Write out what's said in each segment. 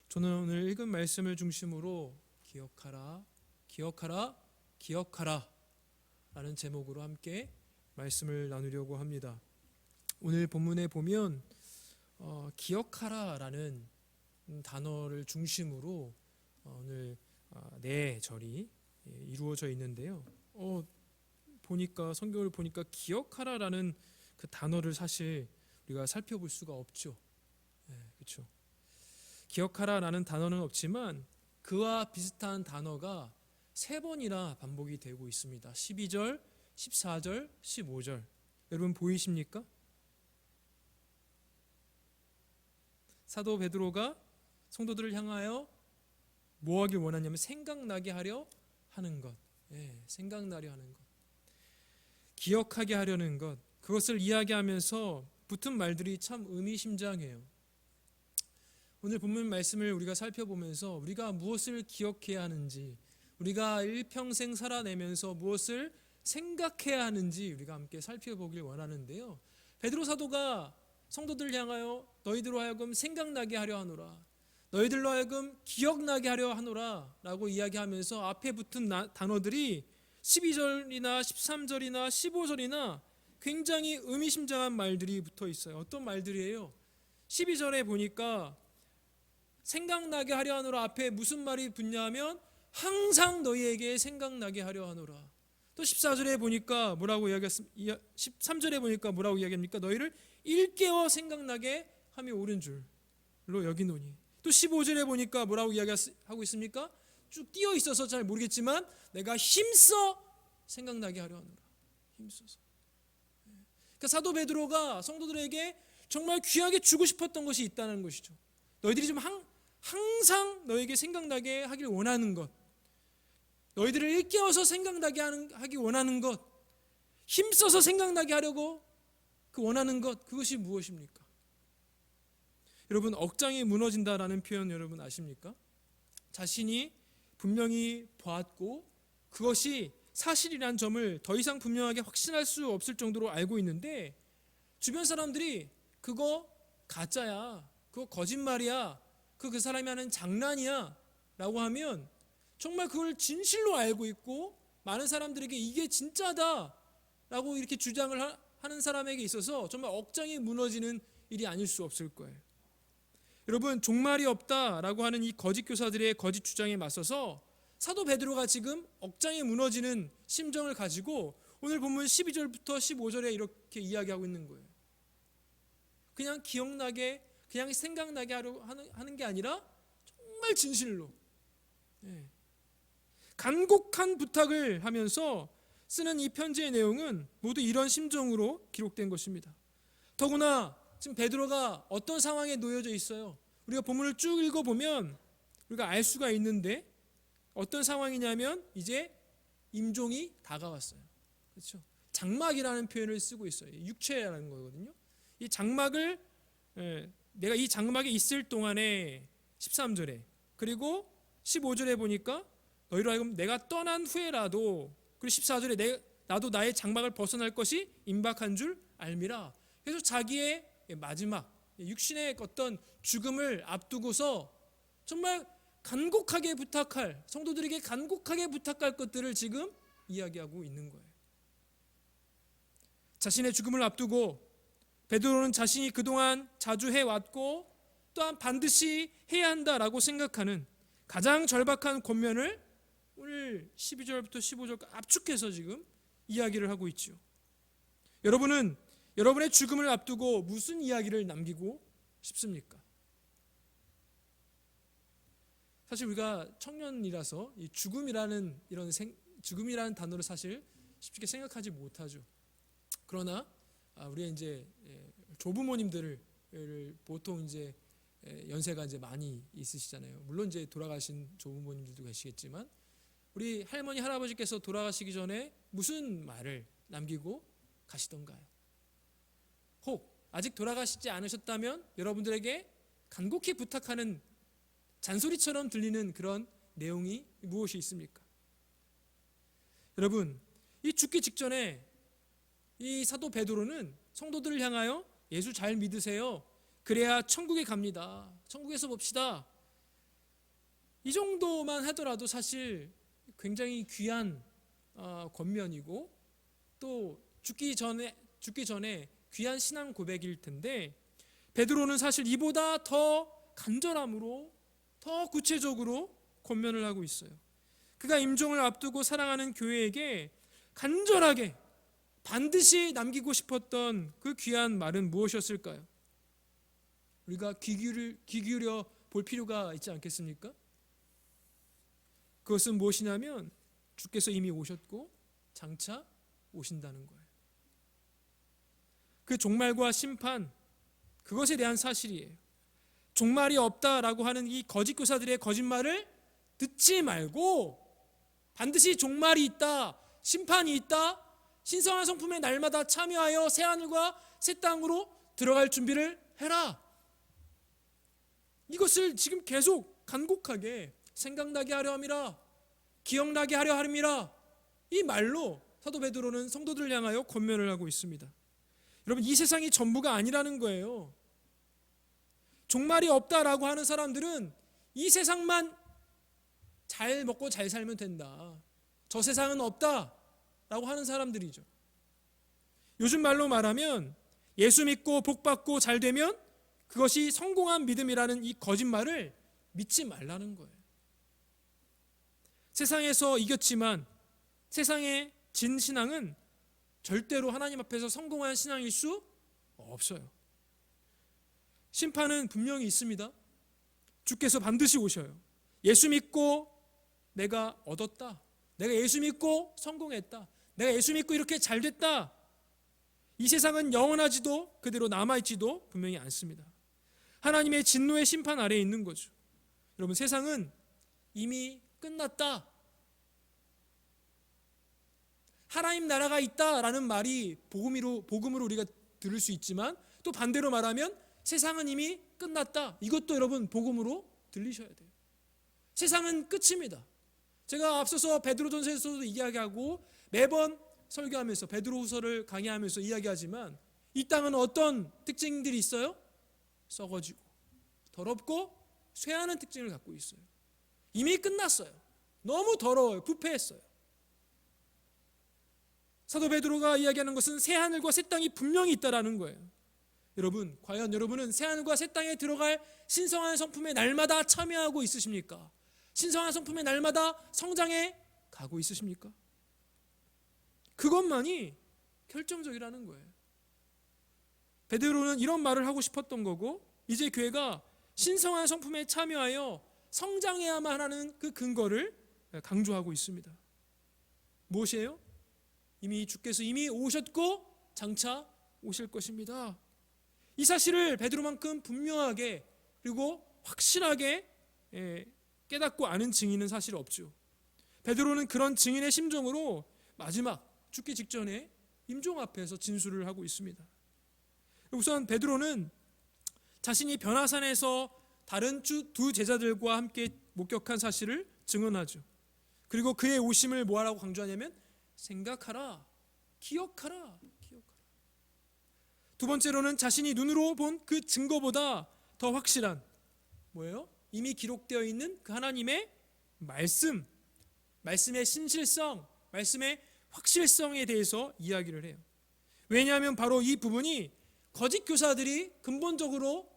저는 오늘 읽은 말씀을 중심으로 기억하라, 기억하라, 기억하라 라는 제목으로 함께 말씀을 나누려고 합니다. 오늘 본문에 보면 기억하라 라는 단어를 중심으로 오늘 네 절이 이루어져 있는데요. 보니까 성경을 보니까 기억하라 라는 그 단어를 사실 우리가 살펴볼 수가 없죠. 그렇죠. 기억하라 라는 단어는 없지만 그와 비슷한 단어가 3번이나 반복이 되고 있습니다. 12절, 14절, 15절. 여러분 보이십니까? 사도 베드로가 성도들을 향하여 뭐 하길 원하냐면 생각나게 하려 하는 것. 생각나려 하는 것. 기억하게 하려는 것. 그것을 이야기하면서 붙은 말들이 참 의미심장해요. 오늘 본문 말씀을 우리가 살펴보면서 우리가 무엇을 기억해야 하는지, 우리가 일평생 살아내면서 무엇을 생각해야 하는지 우리가 함께 살펴보길 원하는데요. 베드로 사도가 성도들을 향하여 너희들로 하여금 생각나게 하려 하노라, 너희들로 하여금 기억나게 하려 하노라 라고 이야기하면서 앞에 붙은 단어들이 12절이나 13절이나 15절이나 굉장히 의미심장한 말들이 붙어 있어요. 어떤 말들이에요? 12절에 보니까 생각나게 하려 하노라 앞에 무슨 말이 붙냐면 항상 너희에게 생각나게 하려 하노라. 또 14절에 보니까 뭐라고 이야기했습니까? 13절에 보니까 뭐라고 이야기합니까? 너희를 일깨워 생각나게 함이 옳은 줄로 여기노니. 또 15절에 보니까 뭐라고 이야기하고 있습니까? 쭉 띄어 있어서 잘 모르겠지만 내가 힘써 생각나게 하려 하노라. 힘써서. 그러니까 사도 베드로가 성도들에게 정말 귀하게 주고 싶었던 것이 있다는 것이죠. 너희들이 좀 항상 너에게 생각나게 하길 원하는 것, 너희들을 일깨워서 생각나게 하기 원하는 것, 힘써서 생각나게 하려고 그 원하는 것, 그것이 무엇입니까? 여러분, 억장이 무너진다라는 표현 여러분 아십니까? 자신이 분명히 보았고 그것이 사실이란 점을 더 이상 분명하게 확신할 수 없을 정도로 알고 있는데 주변 사람들이 그거 가짜야, 그거 거짓말이야, 그 사람이 하는 장난이야 라고 하면 정말 그걸 진실로 알고 있고 많은 사람들에게 이게 진짜다 라고 이렇게 주장을 하는 사람에게 있어서 정말 억장이 무너지는 일이 아닐 수 없을 거예요. 여러분, 종말이 없다라고 하는 이 거짓 교사들의 거짓 주장에 맞서서 사도 베드로가 지금 억장이 무너지는 심정을 가지고 오늘 본문 12절부터 15절에 이렇게 이야기하고 있는 거예요. 그냥 기억나게, 그냥 생각나게 하는 게 아니라 정말 진실로 간곡한 부탁을 하면서 쓰는 이 편지의 내용은 모두 이런 심정으로 기록된 것입니다. 더구나 지금 베드로가 어떤 상황에 놓여져 있어요? 우리가 본문을 쭉 읽어보면 우리가 알 수가 있는데 어떤 상황이냐면 이제 임종이 다가왔어요. 그렇죠? 장막이라는 표현을 쓰고 있어요. 육체라는 거거든요. 이 장막을 내가 이 장막에 있을 동안에 13절에 그리고 15절에 보니까 너희로 하여금 내가 떠난 후에라도, 그리고 14절에 나도 나의 장막을 벗어날 것이 임박한 줄 알미라. 그래서 자기의 마지막 육신의 어떤 죽음을 앞두고서 정말 간곡하게 부탁할, 성도들에게 간곡하게 부탁할 것들을 지금 이야기하고 있는 거예요. 자신의 죽음을 앞두고 베드로는 자신이 그동안 자주 해왔고 또한 반드시 해야 한다라고 생각하는 가장 절박한 권면을 오늘 12절부터 15절까지 압축해서 지금 이야기를 하고 있죠. 여러분은 여러분의 죽음을 앞두고 무슨 이야기를 남기고 싶습니까? 사실 우리가 청년이라서 이 죽음이라는 단어를 사실 쉽게 생각하지 못하죠. 그러나 우리 이제 조부모님들을 보통 이제 연세가 이제 많이 있으시잖아요. 물론 이제 돌아가신 조부모님들도 계시겠지만 우리 할머니 할아버지께서 돌아가시기 전에 무슨 말을 남기고 가시던가요? 혹 아직 돌아가시지 않으셨다면 여러분들에게 간곡히 부탁하는 잔소리처럼 들리는 그런 내용이 무엇이 있습니까? 여러분, 이 죽기 직전에 이 사도 베드로는 성도들을 향하여 예수 잘 믿으세요. 그래야 천국에 갑니다. 천국에서 봅시다. 이 정도만 하더라도 사실 굉장히 귀한 권면이고 또 죽기 전에 귀한 신앙 고백일 텐데, 베드로는 사실 이보다 더 간절함으로 더 구체적으로 권면을 하고 있어요. 그가 임종을 앞두고 사랑하는 교회에게 간절하게 반드시 남기고 싶었던 그 귀한 말은 무엇이었을까요? 우리가 귀 기울여 볼 필요가 있지 않겠습니까? 그것은 무엇이냐면 주께서 이미 오셨고 장차 오신다는 거예요. 그 종말과 심판, 그것에 대한 사실이에요. 종말이 없다라고 하는 이 거짓 교사들의 거짓말을 듣지 말고 반드시 종말이 있다, 심판이 있다, 신성한 성품의 날마다 참여하여 새하늘과 새 땅으로 들어갈 준비를 해라. 이것을 지금 계속 간곡하게 생각나게 하려 함이라, 기억나게 하려 함이라, 이 말로 사도 베드로는 성도들을 향하여 권면을 하고 있습니다. 여러분, 이 세상이 전부가 아니라는 거예요. 종말이 없다라고 하는 사람들은 이 세상만 잘 먹고 잘 살면 된다, 저 세상은 없다라고 하는 사람들이죠. 요즘 말로 말하면 예수 믿고 복 받고 잘 되면 그것이 성공한 믿음이라는 이 거짓말을 믿지 말라는 거예요. 세상에서 이겼지만 세상의 진 신앙은 절대로 하나님 앞에서 성공한 신앙일 수 없어요. 심판은 분명히 있습니다. 주께서 반드시 오셔요. 예수 믿고 내가 얻었다, 내가 예수 믿고 성공했다, 내가 예수 믿고 이렇게 잘 됐다, 이 세상은 영원하지도 그대로 남아있지도 분명히 않습니다. 하나님의 진노의 심판 아래에 있는 거죠. 여러분, 세상은 이미 끝났다, 하나님 나라가 있다라는 말이 복음으로 우리가 들을 수 있지만, 또 반대로 말하면 세상은 이미 끝났다, 이것도 여러분 복음으로 들리셔야 돼요. 세상은 끝입니다. 제가 앞서서 베드로전서에서도 이야기하고 매번 설교하면서 베드로후서를 강의하면서 이야기하지만, 이 땅은 어떤 특징들이 있어요? 썩어지고 더럽고 쇠하는 특징을 갖고 있어요. 이미 끝났어요. 너무 더러워요. 부패했어요. 사도 베드로가 이야기하는 것은 새 하늘과 새 땅이 분명히 있다라는 거예요. 여러분, 과연 여러분은 새 하늘과 새 땅에 들어갈 신성한 성품의 날마다 참여하고 있으십니까? 신성한 성품의 날마다 성장해 가고 있으십니까? 그것만이 결정적이라는 거예요. 베드로는 이런 말을 하고 싶었던 거고, 이제 교회가 신성한 성품에 참여하여 성장해야만 하는 그 근거를 강조하고 있습니다. 무엇이에요? 이미 주께서 이미 오셨고 장차 오실 것입니다. 이 사실을 베드로만큼 분명하게 그리고 확실하게 깨닫고 아는 증인은 사실 없죠. 베드로는 그런 증인의 심정으로 마지막 죽기 직전에 임종 앞에서 진술을 하고 있습니다. 우선 베드로는 자신이 변화산에서 다른 두 제자들과 함께 목격한 사실을 증언하죠. 그리고 그의 오심을 뭐하라고 강조하냐면 생각하라, 기억하라. 두 번째로는 자신이 눈으로 본 그 증거보다 더 확실한 뭐예요? 이미 기록되어 있는 그 하나님의 말씀의 신실성, 말씀의 확실성에 대해서 이야기를 해요. 왜냐하면 바로 이 부분이 거짓 교사들이 근본적으로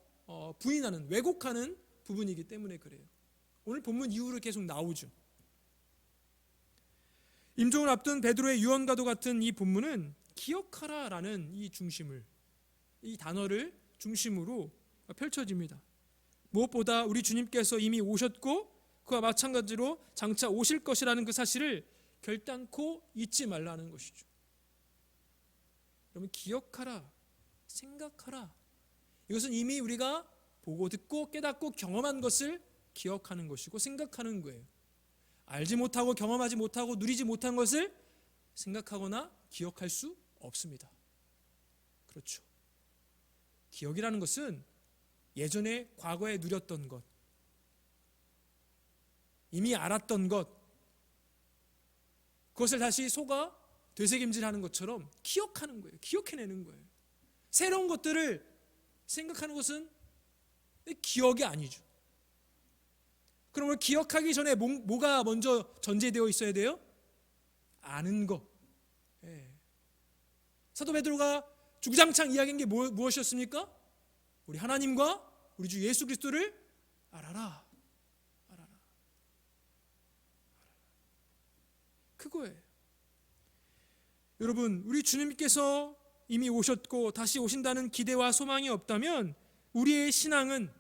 부인하는, 왜곡하는 부분이기 때문에 그래요. 오늘 본문 이후로 계속 나오죠. 임종을 앞둔 베드로의 유언과도 같은 이 본문은 기억하라라는 이 단어를 중심으로 펼쳐집니다. 무엇보다 우리 주님께서 이미 오셨고 그와 마찬가지로 장차 오실 것이라는 그 사실을 결단코 잊지 말라는 것이죠. 여러분, 기억하라, 생각하라. 이것은 이미 우리가 보고 듣고 깨닫고 경험한 것을 기억하는 것이고 생각하는 거예요. 알지 못하고 경험하지 못하고 누리지 못한 것을 생각하거나 기억할 수 없습니다. 그렇죠. 기억이라는 것은 예전에 과거에 누렸던 것, 이미 알았던 것, 그것을 다시 속아 되새김질하는 것처럼 기억하는 거예요. 기억해내는 거예요. 새로운 것들을 생각하는 것은 기억이 아니죠. 그러면 기억하기 전에 뭐가 먼저 전제되어 있어야 돼요? 아는 것. 예. 사도 베드로가 주구장창 이야기한 게 무엇이었습니까? 우리 하나님과 우리 주 예수 그리스도를 알아라. 그거예요. 여러분, 우리 주님께서 이미 오셨고 다시 오신다는 기대와 소망이 없다면 우리의 신앙은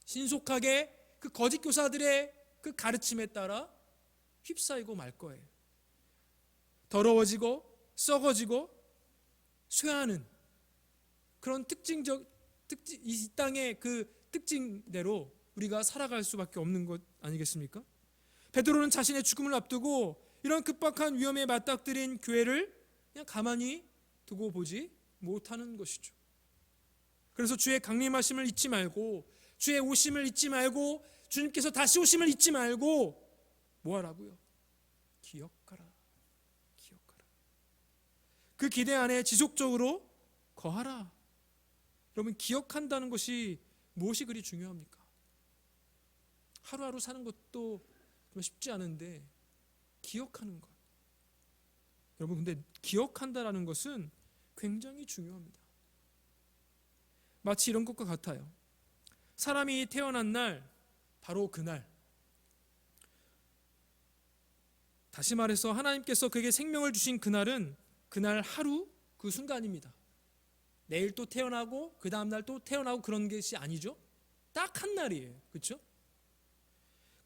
신속하게 그 거짓 교사들의 그 가르침에 따라 휩싸이고 말 거예요. 더러워지고 썩어지고 쇠하는 그런 이 땅의 그 특징대로 우리가 살아갈 수밖에 없는 것 아니겠습니까? 베드로는 자신의 죽음을 앞두고 이런 급박한 위험에 맞닥뜨린 교회를 그냥 가만히 두고 보지 못하는 것이죠. 그래서 주의 강림하심을 잊지 말고, 주의 오심을 잊지 말고, 주님께서 다시 오심을 잊지 말고 뭐 하라고요? 기억하라. 그 기대 안에 지속적으로 거하라. 여러분, 기억한다는 것이 무엇이 그리 중요합니까? 하루하루 사는 것도 쉽지 않은데 기억하는 것. 여러분, 근데 기억한다라는 것은 굉장히 중요합니다. 마치 이런 것과 같아요. 사람이 태어난 날, 바로 그날, 다시 말해서 하나님께서 그에게 생명을 주신 그날은 그날 하루 그 순간입니다. 내일 또 태어나고 그 다음 날 또 태어나고 그런 것이 아니죠. 딱 한 날이에요. 그렇죠?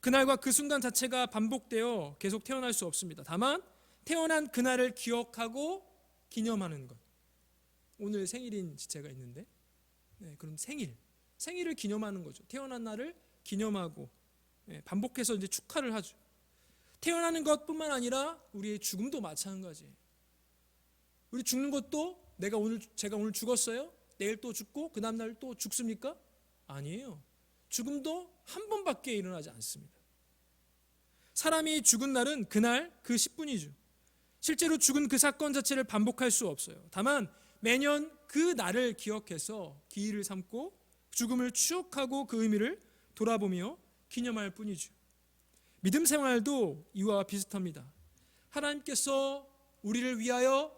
그날과 그 순간 자체가 반복되어 계속 태어날 수 없습니다. 다만 태어난 그날을 기억하고 기념하는 것. 오늘 생일인 지체가 있는데, 그럼 생일을 기념하는 거죠. 태어난 날을 기념하고 반복해서 이제 축하를 하죠. 태어나는 것뿐만 아니라 우리의 죽음도 마찬가지예요. 우리 죽는 것도 제가 오늘 죽었어요? 내일 또 죽고 그 다음 날 또 죽습니까? 아니에요. 죽음도 한 번밖에 일어나지 않습니다. 사람이 죽은 날은 그날 그 10분이죠. 실제로 죽은 그 사건 자체를 반복할 수 없어요. 다만 매년 그 날을 기억해서 기일을 삼고 죽음을 추억하고 그 의미를 돌아보며 기념할 뿐이죠. 믿음 생활도 이와 비슷합니다. 하나님께서 우리를 위하여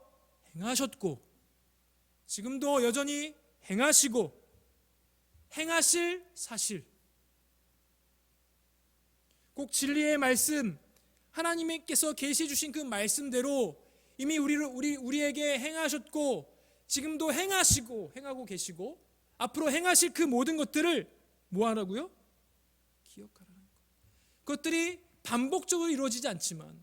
행하셨고 지금도 여전히 행하시고 행하실 사실, 꼭 진리의 말씀, 하나님께서 계시해 주신 그 말씀대로 이미 우리에게 행하셨고 지금도 행하고 계시고 앞으로 행하실 그 모든 것들을 뭐 하라고요? 기억하라는 것. 그것들이 반복적으로 이루어지지 않지만,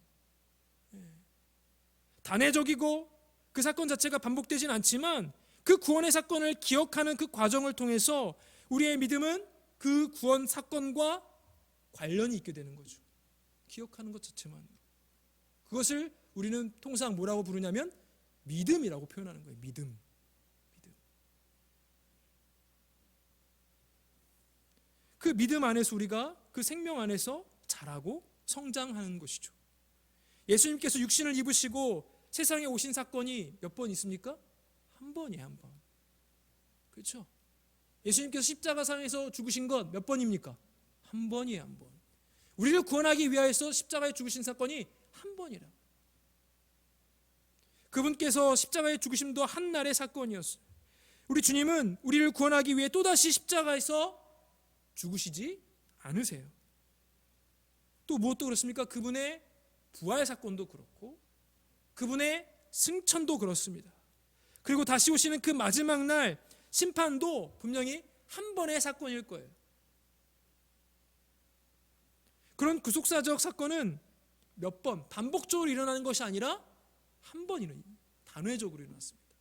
단회적이고 그 사건 자체가 반복되진 않지만 그 구원의 사건을 기억하는 그 과정을 통해서 우리의 믿음은 그 구원 사건과 관련이 있게 되는 거죠. 기억하는 것 자체만. 그것을 우리는 통상 뭐라고 부르냐면 믿음이라고 표현하는 거예요. 믿음. 그 믿음 안에서 우리가 그 생명 안에서 자라고 성장하는 것이죠. 예수님께서 육신을 입으시고 세상에 오신 사건이 몇 번 있습니까? 한 번이에요, 한 번. 그렇죠? 예수님께서 십자가상에서 죽으신 것 몇 번입니까? 한 번이에요, 한 번. 우리를 구원하기 위하여서 십자가에 죽으신 사건이 한 번이라. 그분께서 십자가에 죽으심도 한 날의 사건이었어요. 우리 주님은 우리를 구원하기 위해 또다시 십자가에서 죽으시지 않으세요. 또 무엇도 그렇습니까? 그분의 부활 사건도 그렇고 그분의 승천도 그렇습니다. 그리고 다시 오시는 그 마지막 날 심판도 분명히 한 번의 사건일 거예요. 그런 구속사적 사건은 몇 번 반복적으로 일어나는 것이 아니라 한 번이는 단회적으로 일어났습니다.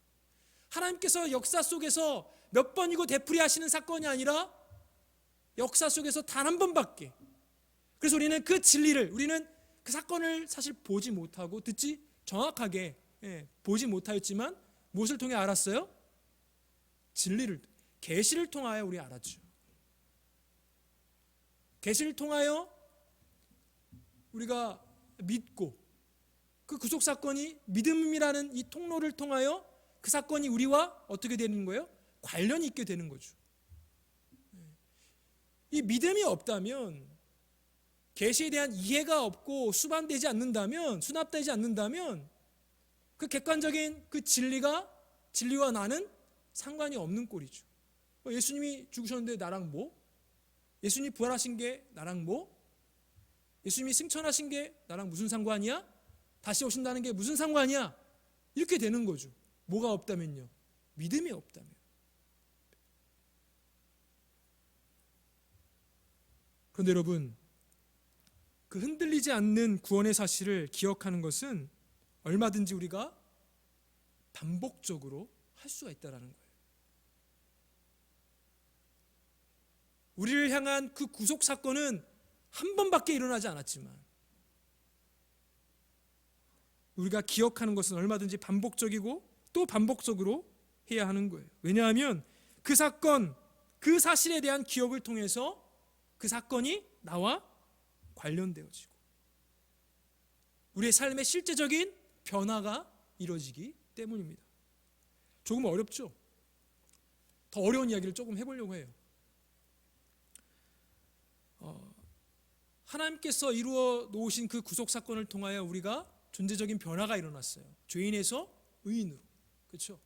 하나님께서 역사 속에서 몇 번이고 되풀이하시는 사건이 아니라 역사 속에서 단 한 번밖에. 그래서 우리는 그 진리를, 우리는 그 사건을 사실 보지 못하고 듣지 정확하게 보지 못하였지만 무엇을 통해 알았어요? 진리를, 계시를 통하여 우리 알았죠. 계시를 통하여 우리가 믿고 그 구속 사건이 믿음이라는 이 통로를 통하여 그 사건이 우리와 어떻게 되는 거예요? 관련이 있게 되는 거죠. 이 믿음이 없다면 계시에 대한 이해가 없고 수반되지 않는다면, 수납되지 않는다면 그 객관적인 그 진리와 나는 상관이 없는 꼴이죠. 예수님이 죽으셨는데 나랑 뭐? 예수님이 부활하신 게 나랑 뭐? 예수님이 승천하신 게 나랑 무슨 상관이야? 다시 오신다는 게 무슨 상관이야? 이렇게 되는 거죠. 뭐가 없다면요? 믿음이 없다면. 그런데 여러분, 그 흔들리지 않는 구원의 사실을 기억하는 것은 얼마든지 우리가 반복적으로 할 수가 있다는 거예요. 우리를 향한 그 구속 사건은 한 번밖에 일어나지 않았지만 우리가 기억하는 것은 얼마든지 반복적이고 또 반복적으로 해야 하는 거예요. 왜냐하면 그 사건, 그 사실에 대한 기억을 통해서 그 사건이 나와 관련되어지고 우리의 삶의 실제적인 변화가 이루어지기 때문입니다. 조금 어렵죠? 더 어려운 이야기를 조금 해보려고 해요. 하나님께서 이루어 놓으신 그 구속 사건을 통하여 우리가 존재적인 변화가 일어났어요. 죄인에서 의인으로. 그렇죠?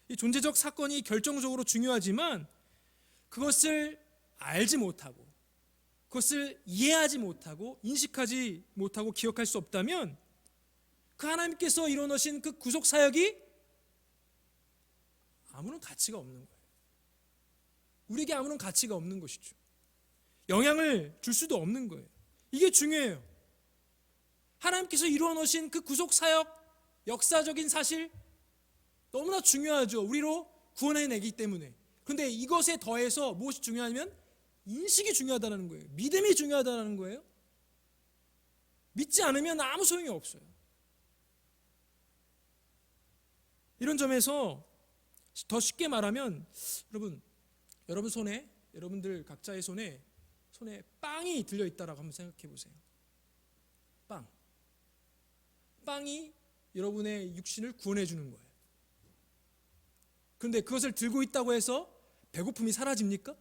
이 존재적 사건이 결정적으로 중요하지만 그것을 알지 못하고 그것을 이해하지 못하고 인식하지 못하고 기억할 수 없다면 그 하나님께서 이루어 놓으신 그 구속 사역이 아무런 가치가 없는 거예요. 우리에게 아무런 가치가 없는 것이죠. 영향을 줄 수도 없는 거예요. 이게 중요해요. 하나님께서 이루어 놓으신 그 구속 사역, 역사적인 사실 너무나 중요하죠. 우리로 구원해내기 때문에. 그런데 이것에 더해서 무엇이 중요하냐면 인식이 중요하다는 거예요. 믿음이 중요하다는 거예요. 믿지 않으면 아무 소용이 없어요. 이런 점에서 더 쉽게 말하면 여러분 손에, 여러분들 각자의 손에 빵이 들려있다라고 한번 생각해 보세요. 빵이 여러분의 육신을 구원해 주는 거예요. 그런데 그것을 들고 있다고 해서 배고픔이 사라집니까?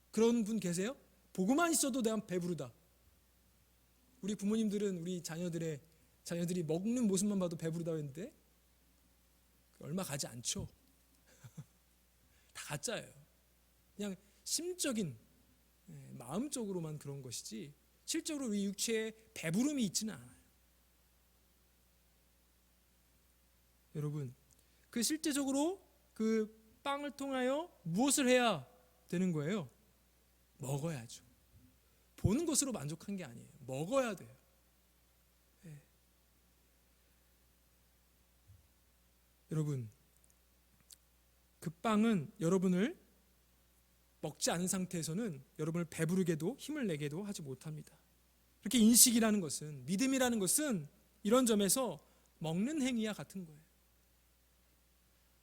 그런 분 계세요? 보고만 있어도 내가 배부르다. 우리 부모님들은 우리 자녀들이 먹는 모습만 봐도 배부르다고 했는데 얼마 가지 않죠. 다 가짜예요. 그냥 심적인 마음적으로만 그런 것이지 실제로 우리 육체에 배부름이 있지는 않아요. 여러분, 그 실제적으로 그 빵을 통하여 무엇을 해야 되는 거예요? 먹어야죠. 보는 것으로 만족한 게 아니에요. 먹어야 돼요. 여러분, 그 빵은 여러분을 먹지 않은 상태에서는 여러분을 배부르게도 힘을 내게도 하지 못합니다. 그렇게 인식이라는 것은, 믿음이라는 것은 이런 점에서 먹는 행위와 같은 거예요.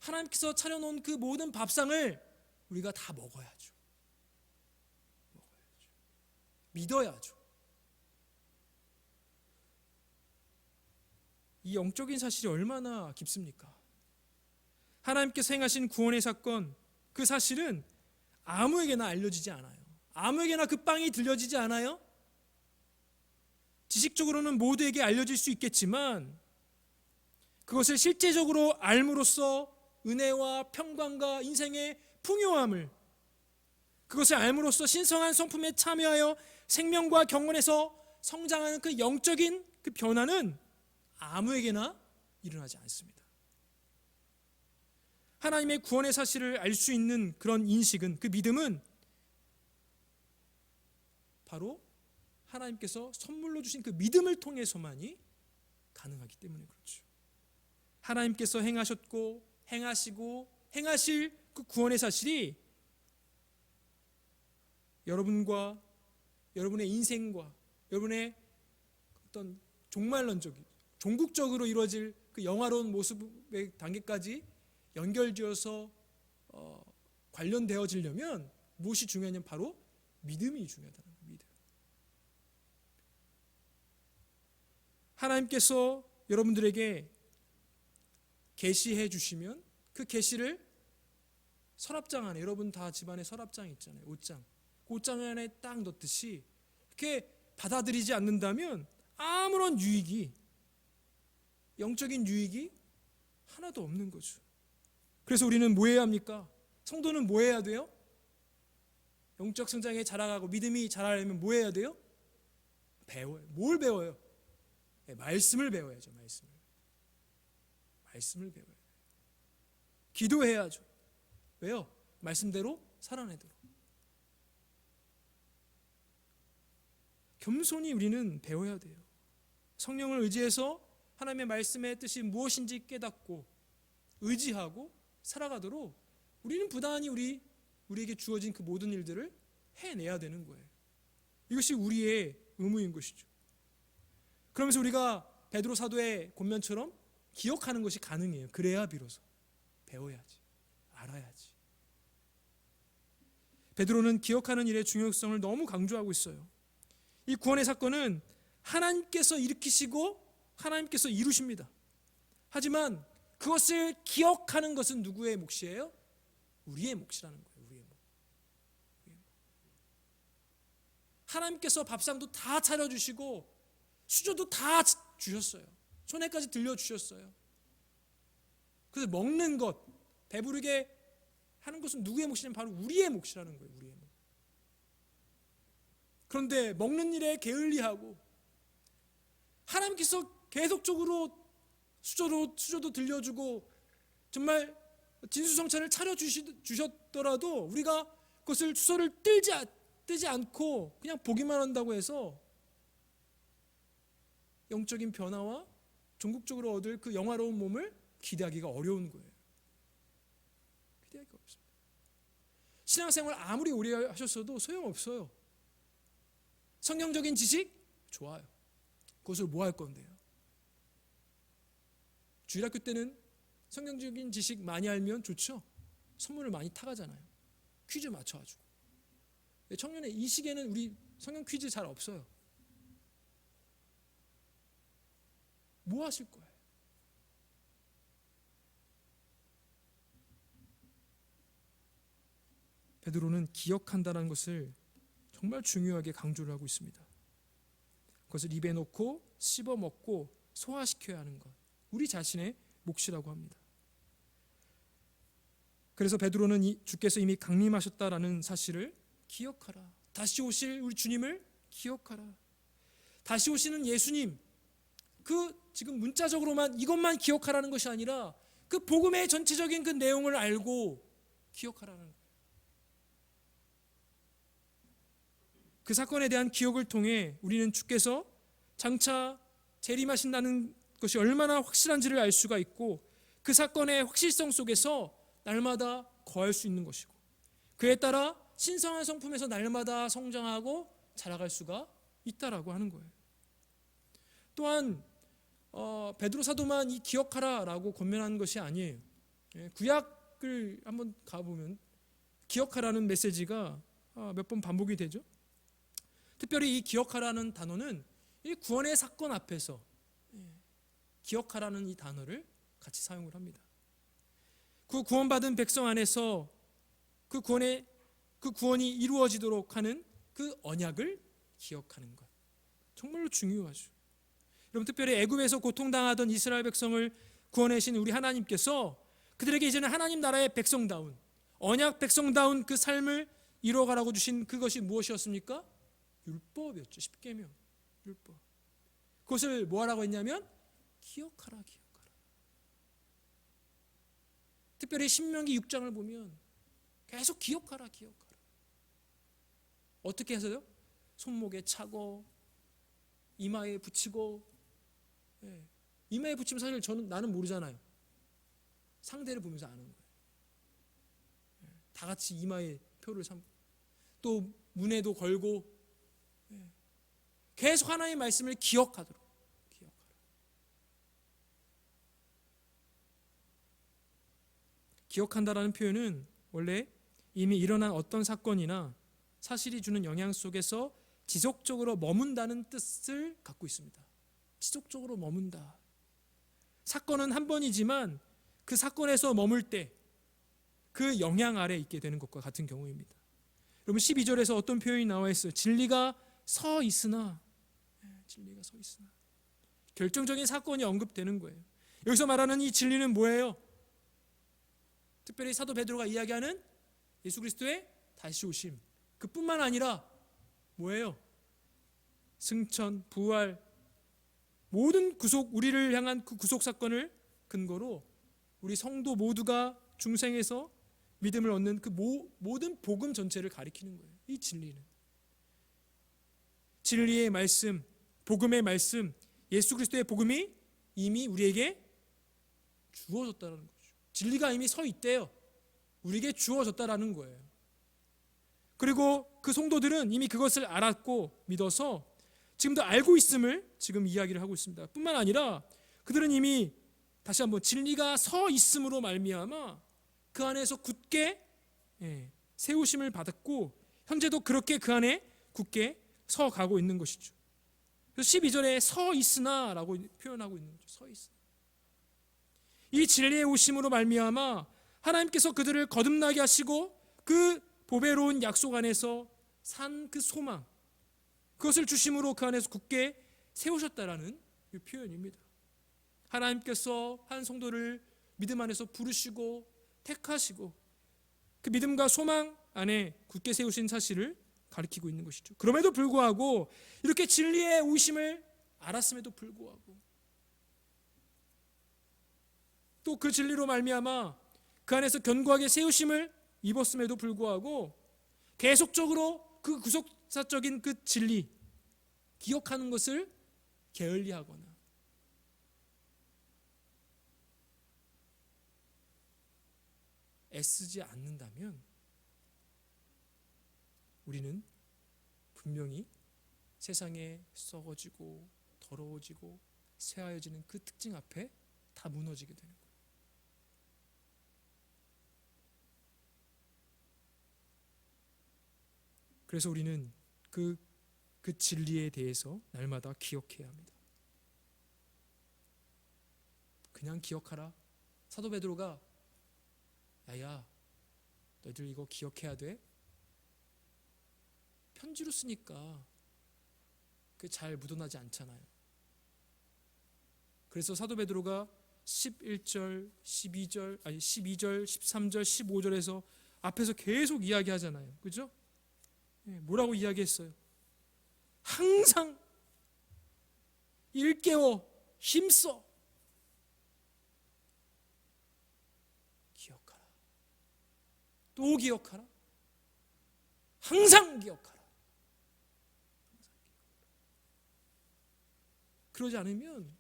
하나님께서 차려놓은 그 모든 밥상을 우리가 다 먹어야죠. 믿어야죠. 이 영적인 사실이 얼마나 깊습니까? 하나님께서 행하신 구원의 사건, 그 사실은 아무에게나 알려지지 않아요. 아무에게나 그 빵이 들려지지 않아요. 지식적으로는 모두에게 알려질 수 있겠지만 그것을 실제적으로 알므로써 은혜와 평강과 인생의 풍요함을, 그것을 알므로써 신성한 성품에 참여하여 생명과 경건에서 성장하는 그 영적인 그 변화는 아무에게나 일어나지 않습니다. 하나님의 구원의 사실을 알 수 있는 그런 인식은, 그 믿음은 바로 하나님께서 선물로 주신 그 믿음을 통해서만이 가능하기 때문에 그렇죠. 하나님께서 행하셨고 행하시고 행하실 그 구원의 사실이 여러분과 여러분의 인생과 여러분의 어떤 종국적으로 이루어질 그 영화로운 모습의 단계까지 연결되어서 관련되어지려면 무엇이 중요하냐면 바로 믿음이 중요하다는 거예요. 믿음. 하나님께서 여러분들에게 계시해 주시면 그 계시를 서랍장 안에, 여러분 다 집안에 서랍장 있잖아요. 옷장. 꽃장 안에 딱 넣듯이 이렇게 받아들이지 않는다면 아무런 유익이, 영적인 유익이 하나도 없는 거죠. 그래서 우리는 뭐 해야 합니까? 성도는 뭐 해야 돼요? 영적 성장에 자라가고 믿음이 자라려면 뭐 해야 돼요? 배워요. 뭘 배워요? 네, 말씀을 배워야죠. 말씀을 배워야 돼요. 기도해야죠. 왜요? 말씀대로 살아내도록. 겸손히 우리는 배워야 돼요. 성령을 의지해서 하나님의 말씀의 뜻이 무엇인지 깨닫고 의지하고 살아가도록 우리는 부단히 우리에게 주어진 그 모든 일들을 해내야 되는 거예요. 이것이 우리의 의무인 것이죠. 그러면서 우리가 베드로 사도의 권면처럼 기억하는 것이 가능해요. 그래야 비로소 배워야지, 알아야지. 베드로는 기억하는 일의 중요성을 너무 강조하고 있어요. 이 구원의 사건은 하나님께서 일으키시고 하나님께서 이루십니다. 하지만 그것을 기억하는 것은 누구의 몫이에요? 우리의 몫이라는 거예요. 우리의 몫. 하나님께서 밥상도 다 차려주시고 수저도 다 주셨어요. 손에까지 들려주셨어요. 그래서 먹는 것, 배부르게 하는 것은 누구의 몫이냐면 바로 우리의 몫이라는 거예요. 우리의 몫. 그런데 먹는 일에 게을리하고 하나님께서 계속적으로 수저도 들려주고 정말 진수성찬을 차려주셨더라도 우리가 그것을 수저를 뜨지 않고 그냥 보기만 한다고 해서 영적인 변화와 종국적으로 얻을 그 영화로운 몸을 기대하기가 어려운 거예요. 기대하기가 어렵습니다. 신앙생활 아무리 오래 하셨어도 소용없어요. 성경적인 지식? 좋아요. 그것을 뭐 할 건데요? 주일학교 때는 성경적인 지식 많이 알면 좋죠. 선물을 많이 타가잖아요. 퀴즈 맞춰가지고. 청년의 이 시기에는 우리 성경 퀴즈 잘 없어요. 뭐 하실 거예요? 베드로는 기억한다는 것을 정말 중요하게 강조를 하고 있습니다. 그것을 입에 넣고 씹어 먹고 소화시켜야 하는 것, 우리 자신의 몫이라고 합니다. 그래서 베드로는 주께서 이미 강림하셨다라는 사실을 기억하라. 다시 오실 우리 주님을 기억하라. 다시 오시는 예수님, 그 지금 문자적으로만 이것만 기억하라는 것이 아니라 그 복음의 전체적인 그 내용을 알고 기억하라는 거예요. 그 사건에 대한 기억을 통해 우리는 주께서 장차 재림하신다는 것이 얼마나 확실한지를 알 수가 있고 그 사건의 확실성 속에서 날마다 거할 수 있는 것이고 그에 따라 신성한 성품에서 날마다 성장하고 자라갈 수가 있다라고 하는 거예요. 또한 베드로 사도만 이 기억하라라고 권면하는 것이 아니에요. 구약을 한번 가보면 기억하라는 메시지가 몇 번 반복이 되죠. 특별히 이 기억하라는 단어는 이 구원의 사건 앞에서 기억하라는 이 단어를 같이 사용을 합니다. 그 구원받은 백성 안에서 그 구원이 이루어지도록 하는 그 언약을 기억하는 것, 정말로 중요하죠. 여러분, 특별히 애굽에서 고통당하던 이스라엘 백성을 구원하신 우리 하나님께서 그들에게 이제는 하나님 나라의 백성다운, 언약 백성다운 그 삶을 이루어가라고 주신 그것이 무엇이었습니까? 율법이었죠. 십계명, 율법. 그것을 뭐하라고 했냐면 기억하라. 특별히 신명기 6장을 보면 계속 기억하라. 어떻게 해서요? 손목에 차고 이마에 붙이고. 이마에 붙이면 사실 나는 모르잖아요. 상대를 보면서 아는 거예요. 다 같이 이마에 표를 삼고 또 문에도 걸고 계속 하나님의 말씀을 기억하도록. 기억한다라는 표현은 원래 이미 일어난 어떤 사건이나 사실이 주는 영향 속에서 지속적으로 머문다는 뜻을 갖고 있습니다. 지속적으로 머문다. 사건은 한 번이지만 그 사건에서 머물 때 그 영향 아래 있게 되는 것과 같은 경우입니다. 여러분 12절에서 어떤 표현이 나와 있어요? 진리가 서 있으나, 진리가 서 있으나. 결정적인 사건이 언급되는 거예요. 여기서 말하는 이 진리는 뭐예요? 특별히 사도 베드로가 이야기하는 예수 그리스도의 다시 오심, 그뿐만 아니라 뭐예요? 승천, 부활, 모든 구속, 우리를 향한 그 구속 사건을 근거로 우리 성도 모두가 중생에서 믿음을 얻는 그 모든 복음 전체를 가리키는 거예요. 이 진리는 진리의 말씀, 복음의 말씀, 예수 그리스도의 복음이 이미 우리에게 주어졌다는 거죠. 진리가 이미 서 있대요. 우리에게 주어졌다라는 거예요. 그리고 그 성도들은 이미 그것을 알았고 믿어서 지금도 알고 있음을 지금 이야기를 하고 있습니다. 뿐만 아니라 그들은 이미 다시 한번 진리가 서 있음으로 말미암아 그 안에서 굳게 세우심을 받았고 현재도 그렇게 그 안에 굳게 서 가고 있는 것이죠. 그래서 12절에 서 있으나라고 표현하고 있는 거죠. 서 있으나. 이 진리의 오심으로 말미암아 하나님께서 그들을 거듭나게 하시고 그 보배로운 약속 안에서 산 그 소망, 그것을 주심으로 그 안에서 굳게 세우셨다라는 표현입니다. 하나님께서 한 성도를 믿음 안에서 부르시고 택하시고 그 믿음과 소망 안에 굳게 세우신 사실을 가리키고 있는 것이죠. 그럼에도 불구하고 이렇게 진리의 오심을 알았음에도 불구하고 또 그 진리로 말미암아 그 안에서 견고하게 세우심을 입었음에도 불구하고 계속적으로 그 구속사적인 그 진리 기억하는 것을 게을리하거나 애쓰지 않는다면 우리는 분명히 세상에 썩어지고 더러워지고 쇠하여지는 그 특징 앞에 다 무너지게 되는 거예요. 그래서 우리는 그 진리에 대해서 날마다 기억해야 합니다. 그냥 기억하라. 사도 베드로가 야야 너희들 이거 기억해야 돼. 편지로 쓰니까 그게 잘 묻어나지 않잖아요. 그래서 사도 베드로가 11절, 12절, 13절, 15절에서 앞에서 계속 이야기하잖아요. 그죠? 뭐라고 이야기했어요? 항상 일깨워 힘써 기억하라. 또 기억하라. 항상 기억하라. 그러지 않으면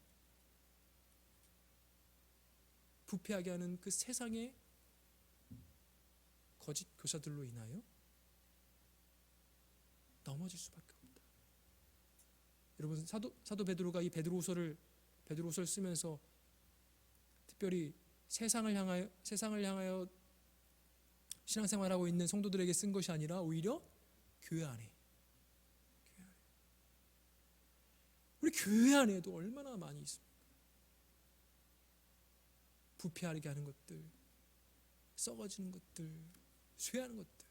부패하게 하는 그 세상의 거짓 교사들로 인하여 넘어질 수밖에 없다. 여러분 사도 베드로가 이 베드로후서를 쓰면서 특별히 세상을 향하여 신앙생활하고 있는 성도들에게 쓴 것이 아니라 오히려 교회 안에 우리 교회 안에도 얼마나 많이 있습니까? 부패하게 하는 것들, 썩어지는 것들, 쇠하는 것들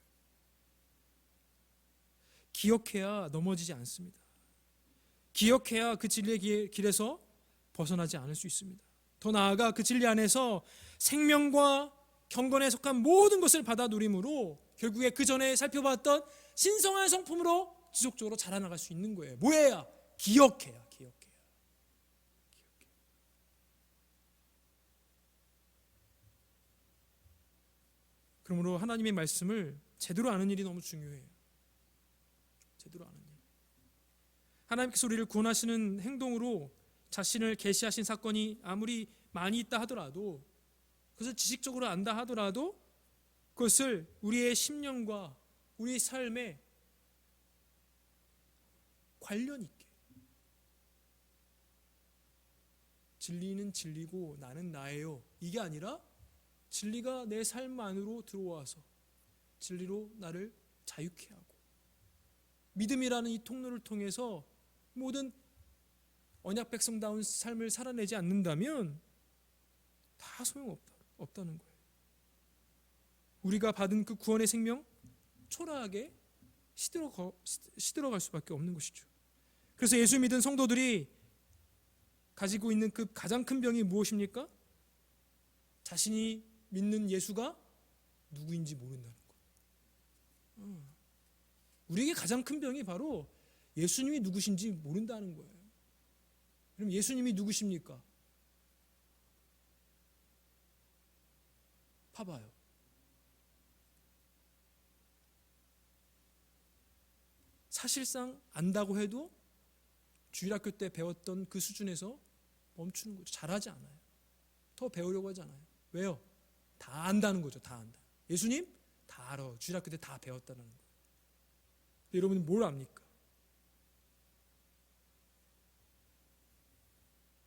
기억해야 넘어지지 않습니다. 기억해야 그 진리의 길에서 벗어나지 않을 수 있습니다. 더 나아가 그 진리 안에서 생명과 경건에 속한 모든 것을 받아 누림으로 결국에 그 전에 살펴봤던 신성한 성품으로 지속적으로 자라나갈 수 있는 거예요. 뭐예요? 기억해야. 그러므로 하나님의 말씀을 제대로 아는 일이 너무 중요해요. 제대로 아는 일. 하나님께서 우리를 구원하시는 행동으로 자신을 계시하신 사건이 아무리 많이 있다 하더라도 그것을 지식적으로 안다 하더라도 그것을 우리의 심령과 우리의 삶에 관련 있게 진리는 진리고 나는 나예요 이게 아니라 진리가 내 삶 안으로 들어와서 진리로 나를 자유케 하고 믿음이라는 이 통로를 통해서 모든 언약 백성다운 삶을 살아내지 않는다면 다 소용없다는 거예요. 우리가 받은 그 구원의 생명 초라하게 시들어갈 수밖에 없는 것이죠. 그래서 예수 믿은 성도들이 가지고 있는 그 가장 큰 병이 무엇입니까? 자신이 믿는 예수가 누구인지 모른다는 거. 우리에게 가장 큰 병이 바로 예수님이 누구신지 모른다는 거예요. 그럼 예수님이 누구십니까? 봐봐요. 사실상 안다고 해도 주일학교 때 배웠던 그 수준에서 멈추는 거죠. 잘하지 않아요. 더 배우려고 하지 않아요. 왜요? 다 안다는 거죠. 다 안다. 예수님 다 알아. 주일학교 때 다 배웠다는 거예요. 여러분은 뭘 압니까?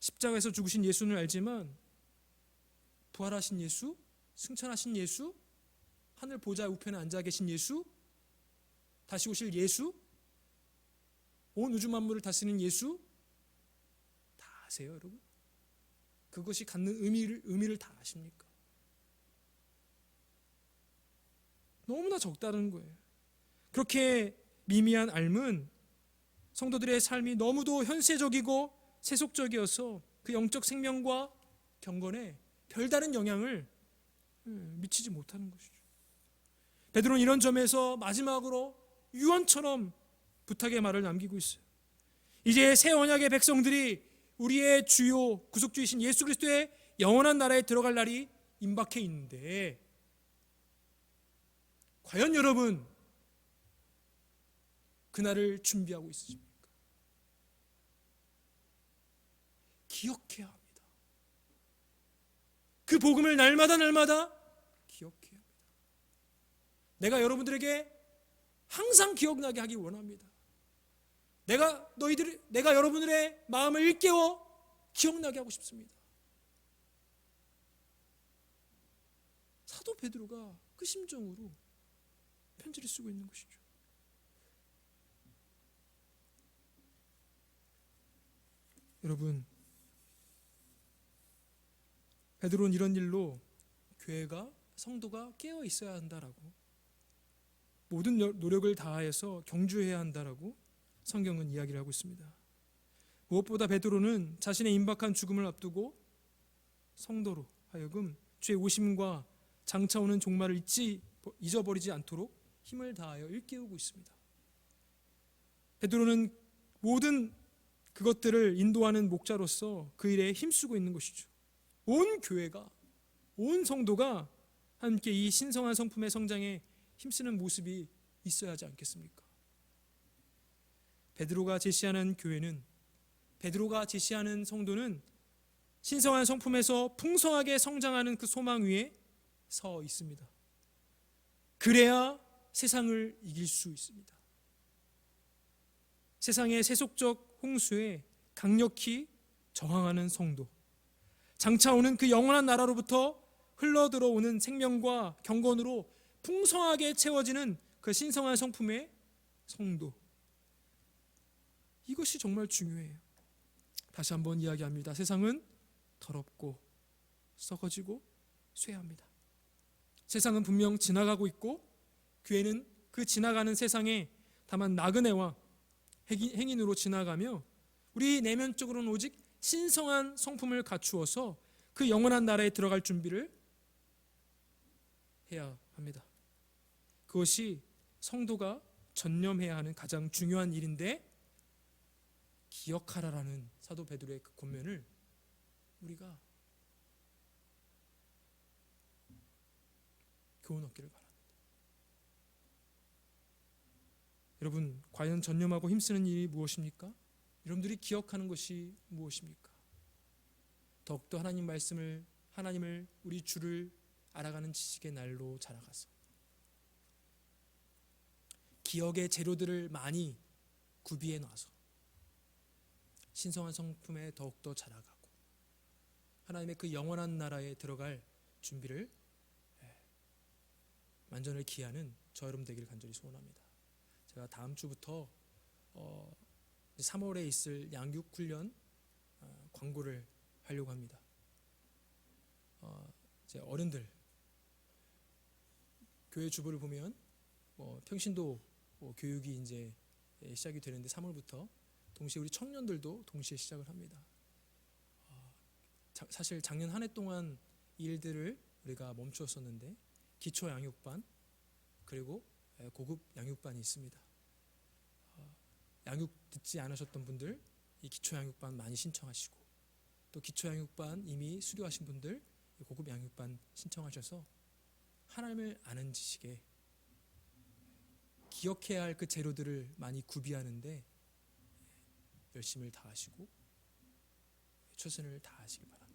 십자가에서 죽으신 예수는 알지만 부활하신 예수, 승천하신 예수, 하늘 보좌 우편에 앉아 계신 예수, 다시 오실 예수, 온 우주 만물을 다스리는 예수 다 아세요, 여러분? 그것이 갖는 의미를 다 아십니까? 너무나 적다는 거예요. 그렇게 미미한 알문, 성도들의 삶이 너무도 현세적이고 세속적이어서 그 영적 생명과 경건에 별다른 영향을 미치지 못하는 것이죠. 베드로는 이런 점에서 마지막으로 유언처럼 부탁의 말을 남기고 있어요. 이제 새 언약의 백성들이 우리의 주요 구속주이신 예수 그리스도의 영원한 나라에 들어갈 날이 임박해 있는데 과연 여러분 그날을 준비하고 있으십니까? 기억해야 합니다. 그 복음을 날마다 기억해야 합니다. 내가 여러분들에게 항상 기억나게 하기 원합니다. 내가 여러분들의 마음을 일깨워 기억나게 하고 싶습니다. 사도 베드로가 그 심정으로 편지를 쓰고 있는 것이죠. 여러분, 베드로는 이런 일로 교회가 성도가 깨어 있어야 한다라고 모든 노력을 다해서 경주해야 한다라고 성경은 이야기를 하고 있습니다. 무엇보다 베드로는 자신의 임박한 죽음을 앞두고 성도로 하여금 주의 오심과 장차 오는 종말을 잊어버리지 않도록 힘을 다하여 일깨우고 있습니다. 베드로는 모든 그것들을 인도하는 목자로서 그 일에 힘쓰고 있는 것이죠. 온 교회가, 온 성도가 함께 이 신성한 성품의 성장에 힘쓰는 모습이 있어야 하지 않겠습니까? 베드로가 제시하는 교회는, 베드로가 제시하는 성도는 신성한 성품에서 풍성하게 성장하는 그 소망 위에 서 있습니다. 그래야 세상을 이길 수 있습니다. 세상의 세속적 홍수에 강력히 저항하는 성도, 장차 오는 그 영원한 나라로부터 흘러들어오는 생명과 경건으로 풍성하게 채워지는 그 신성한 성품의 성도, 이것이 정말 중요해요. 다시 한번 이야기합니다. 세상은 더럽고 썩어지고 쇠합니다. 세상은 분명 지나가고 있고 교회는 그 지나가는 세상에 다만 나그네와 행인으로 지나가며 우리 내면적으로는 오직 신성한 성품을 갖추어서 그 영원한 나라에 들어갈 준비를 해야 합니다. 그것이 성도가 전념해야 하는 가장 중요한 일인데, 기억하라라는 사도 베드로의 그 권면을 우리가 교훈 얻기를 바랍니다. 여러분, 과연 전념하고 힘쓰는 일이 무엇입니까? 여러분들이 기억하는 것이 무엇입니까? 더욱더 하나님을 우리 주를 알아가는 지식의 날로 자라가서 기억의 재료들을 많이 구비해 놔서 신성한 성품에 더욱더 자라가고 하나님의 그 영원한 나라에 들어갈 준비를 만전을 기하는 저 여러분 되기를 간절히 소원합니다. 제가 다음 주부터 3월에 있을 양육 훈련 광고를 하려고 합니다. 이제 어른들 교회 주부를 보면 평신도 교육이 이제 시작이 되는데 3월부터 동시에 우리 청년들도 동시에 시작을 합니다. 사실 작년 한 해 동안 이 일들을 우리가 멈추었었는데 기초 양육반 그리고 고급 양육반이 있습니다. 양육 듣지 않으셨던 분들 이 기초 양육반 많이 신청하시고 또 기초 양육반 이미 수료하신 분들 고급 양육반 신청하셔서 하나님을 아는 지식에 기억해야 할 그 재료들을 많이 구비하는데 열심을 다하시고 최선을 다하시길 바랍니다.